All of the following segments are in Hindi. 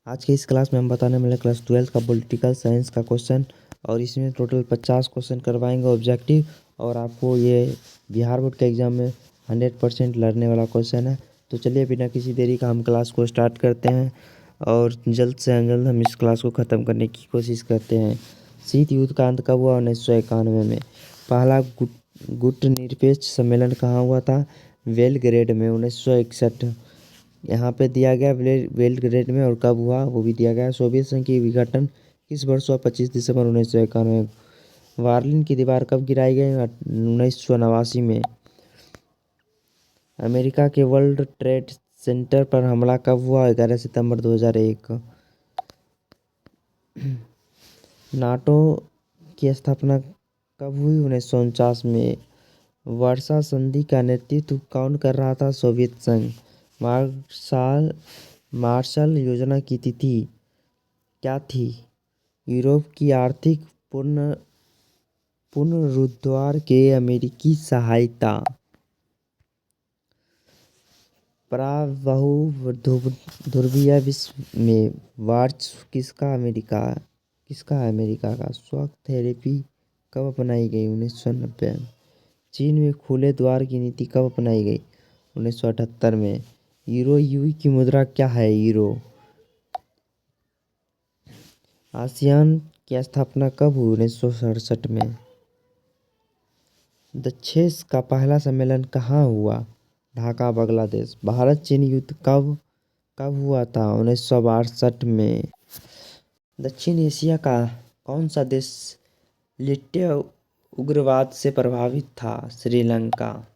आज के इस क्लास में हम बताने वाले क्लास 12 का पॉलिटिकल साइंस का क्वेश्चन और इसमें टोटल 50 क्वेश्चन करवाएंगे ऑब्जेक्टिव। और आपको ये बिहार बोर्ड के एग्ज़ाम में 100% लड़ने वाला क्वेश्चन है। तो चलिए बिना किसी देरी का हम क्लास को स्टार्ट करते हैं और जल्द से जल्द हम इस क्लास को ख़त्म करने की कोशिश करते हैं। शीत युद्ध का अंत कब हुआ? 1991 में। पहला गुटनिरपेक्ष सम्मेलन कहाँ हुआ था? बेलग्रेड में 1961। यहाँ पे दिया गया बेलग्रेड में, और कब हुआ वो भी दिया गया। सोवियत संघ की विघटन किस वर्ष हुआ? 25 दिसंबर 1991। बार्लिन की दीवार कब गिराई गई? 1989 में। अमेरिका के वर्ल्ड ट्रेड सेंटर पर हमला कब हुआ? 11 सितंबर 2001। नाटो की स्थापना कब हुई? 1949 में। वर्षा संधि का नेतृत्व कौन कर रहा था? सोवियत संघ। मार्शल योजना की तिथि क्या थी? यूरोप की आर्थिक पुनरुद्धार के अमेरिकी सहायता। प्राबहु ध्रुवीय विश्व में वार्च किसका है अमेरिका का? शॉक थेरेपी कब अपनाई गई? 1990। चीन में खुले द्वार की नीति कब अपनाई गई? 1978 में। यूरो की मुद्रा क्या है? यूरो। आसियान की स्थापना कब हुई? 1967 में। दक्षेस का पहला सम्मेलन कहाँ हुआ? ढाका, बांग्लादेश। भारत चीन युद्ध कब हुआ था? 1962 में। दक्षिण एशिया का कौन सा देश लिट्टे उग्रवाद से प्रभावित था? श्रीलंका।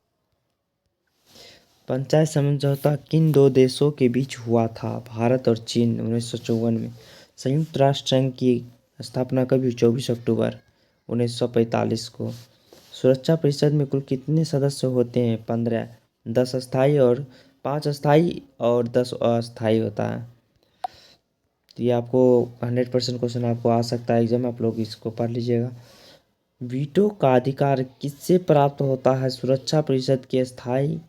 पंचायत समझौता किन दो देशों के बीच हुआ था? भारत और चीन, 1954 में। संयुक्त राष्ट्र संघ की स्थापना कब हुई? 24 अक्टूबर 1945 को। सुरक्षा परिषद में कुल कितने सदस्य होते हैं? 15। 10 स्थायी और 5 अस्थायी और 10 अस्थायी होता है। तो ये आपको 100% क्वेश्चन आपको आ सकता है एग्जाम में, आप लोग इसको पढ़ लीजिएगा। वीटो का अधिकार किससे प्राप्त होता है? सुरक्षा परिषद के स्थायी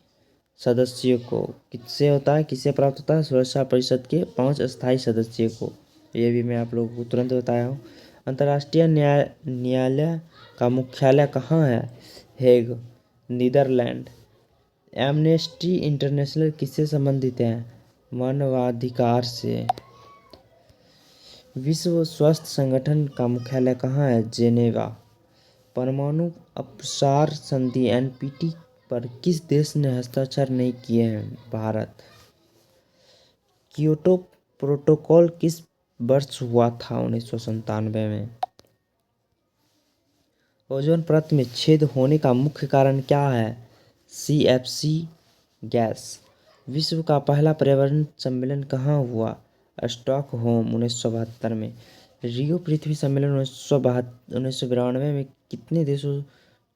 सदस्यों को। किससे होता है? किससे प्राप्त होता है? सुरक्षा परिषद के 5 अस्थायी सदस्यों को। ये भी मैं आप लोगों को तुरंत बताया हूँ। अंतर्राष्ट्रीय न्यायालय का मुख्यालय कहाँ है? Hague, Netherlands. एमनेस्टी इंटरनेशनल किससे संबंधित है? मानवाधिकार से। विश्व स्वास्थ्य संगठन का मुख्यालय कहाँ है? जेनेवा। परमाणु अपसार संधि एनपीटी पर किस देश ने हस्ताक्षर नहीं किए हैं? भारत। क्योटो प्रोटोकॉल किस वर्ष हुआ था? 1997 में। ओजोन परत में छेद होने का मुख्य कारण क्या है? CFC gas. विश्व का पहला पर्यावरण सम्मेलन कहाँ हुआ? स्टॉकहोम, 1972 में। रियो पृथ्वी सम्मेलन 1992 में कितने देशों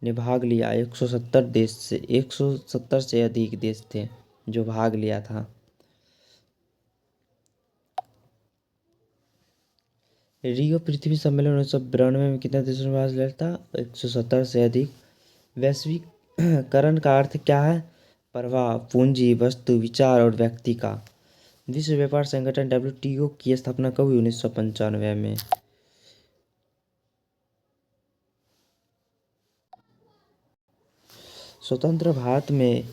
ने भाग लिया? 170 से अधिक देश थे जो भाग लिया था। रियो पृथ्वी सम्मेलन 1992 में कितने देशों ने भाग लिया था? 170 से अधिक। वैश्वीकरण का अर्थ क्या है? प्रवाह पूंजी, वस्तु, विचार और व्यक्ति का। विश्व व्यापार संगठन WTO की स्थापना कब हुई? 1995 में। स्वतंत्र भारत में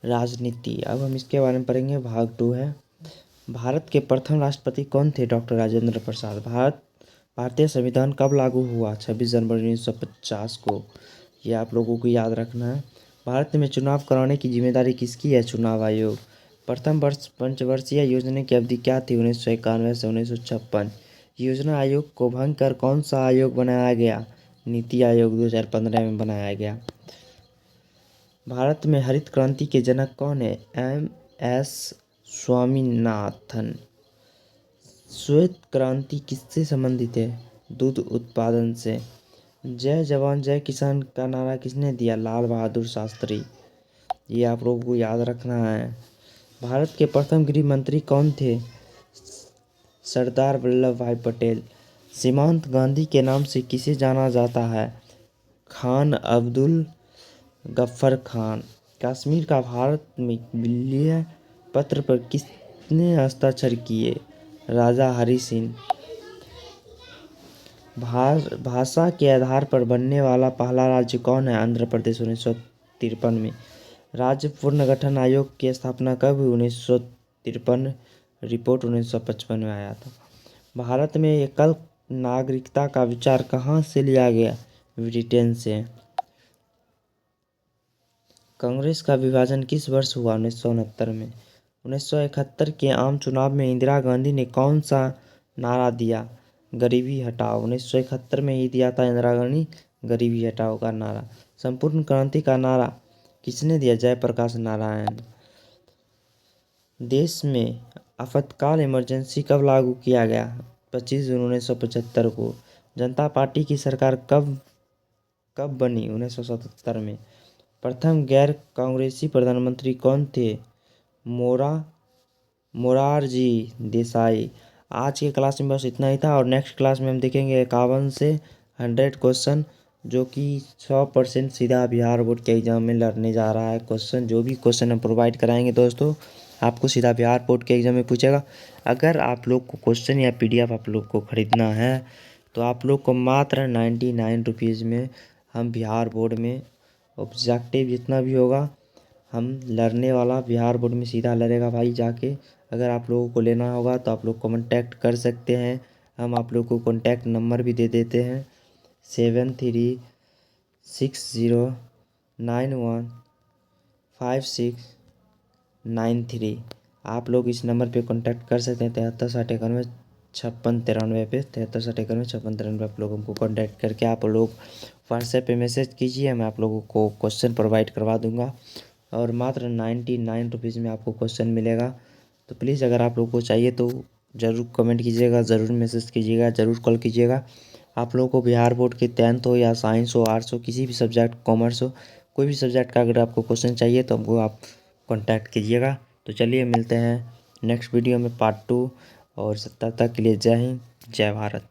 राजनीति, अब हम इसके बारे में पढ़ेंगे। भाग 2 है। भारत के प्रथम राष्ट्रपति कौन थे? डॉक्टर राजेंद्र प्रसाद। भारतीय संविधान कब लागू हुआ? 26 जनवरी 1950 को। ये आप लोगों को याद रखना है। भारत में चुनाव कराने की जिम्मेदारी किसकी है? चुनाव आयोग। प्रथम वर्ष पंचवर्षीय योजना की अवधि क्या थी? 1991 से 1956। योजना आयोग को भंग कर कौन सा आयोग बनाया गया? नीति आयोग 2015 में बनाया गया। भारत में हरित क्रांति के जनक कौन है? MS स्वामीनाथन। श्वेत क्रांति किससे संबंधित है? दूध उत्पादन से। जय जवान जय किसान का नारा किसने दिया? लाल बहादुर शास्त्री। ये आप लोगों को याद रखना है। भारत के प्रथम गृह मंत्री कौन थे? सरदार वल्लभ भाई पटेल। सीमांत गांधी के नाम से किसे जाना जाता है? खान अब्दुल गफ्फर खान। कश्मीर का भारत में विलय पत्र पर किसने हस्ताक्षर किए? राजा हरि सिंह। भाषा के आधार पर बनने वाला पहला राज्य कौन है? आंध्र प्रदेश 1953 में। राज्य पुनर्गठन आयोग की स्थापना कब हुई? 1953। रिपोर्ट 1955 में आया था। भारत में एकल नागरिकता का विचार कहाँ से लिया गया? ब्रिटेन से। कांग्रेस का विभाजन किस वर्ष हुआ? 1969 में। 1971 के आम चुनाव में इंदिरा गांधी ने कौन सा नारा दिया? गरीबी हटाओ। 1971 में ही दिया था इंदिरा गांधी गरीबी हटाओ का नारा। संपूर्ण क्रांति का नारा किसने दिया? जयप्रकाश नारायण। देश में आपातकाल इमरजेंसी कब लागू किया गया? 25 जून 1975 को। जनता पार्टी की सरकार कब बनी? 1977 में। प्रथम गैर कांग्रेसी प्रधानमंत्री कौन थे? मोरारजी देसाई। आज के क्लास में बस इतना ही था और नेक्स्ट क्लास में हम देखेंगे 51 से 100 क्वेश्चन, जो कि 100% सीधा बिहार बोर्ड के एग्जाम में लड़ने जा रहा है। क्वेश्चन जो भी क्वेश्चन हम प्रोवाइड कराएंगे दोस्तों, आपको सीधा बिहार बोर्ड के एग्जाम में पूछेगा। अगर आप लोग को क्वेश्चन या PDF आप लोग को ख़रीदना है तो आप लोग को मात्र 99 रुपीज़ में हम बिहार बोर्ड में ऑब्जेक्टिव जितना भी होगा हम लड़ने वाला, बिहार बोर्ड में सीधा लड़ेगा भाई जाके। अगर आप लोगों को लेना होगा तो आप लोग कॉन्टैक्ट कर सकते हैं। हम आप लोग को कॉन्टैक्ट नंबर भी दे देते हैं 7360915693। आप लोग इस नंबर पे कॉन्टैक्ट कर सकते हैं 7360915693 पे। 7360915693 आप लोग हमको कॉन्टैक्ट करके आप लोग व्हाट्सएप पे मैसेज कीजिए, मैं आप लोगों को क्वेश्चन प्रोवाइड करवा दूंगा और मात्र 99 रुपीज़ में आपको क्वेश्चन मिलेगा। तो प्लीज़ अगर आप लोगों को चाहिए तो ज़रूर कमेंट कीजिएगा, ज़रूर मैसेज कीजिएगा, ज़रूर कॉल कीजिएगा। आप लोगों को बिहार बोर्ड के 10th हो या साइंस हो, आर्ट्स हो, किसी भी सब्जेक्ट, कॉमर्स हो, कोई भी सब्जेक्ट का अगर आपको क्वेश्चन चाहिए तो हमको आप कॉन्टैक्ट कीजिएगा। तो चलिए मिलते हैं नेक्स्ट वीडियो में पार्ट 2 और तब तक के लिए जय हिंद, जय भारत।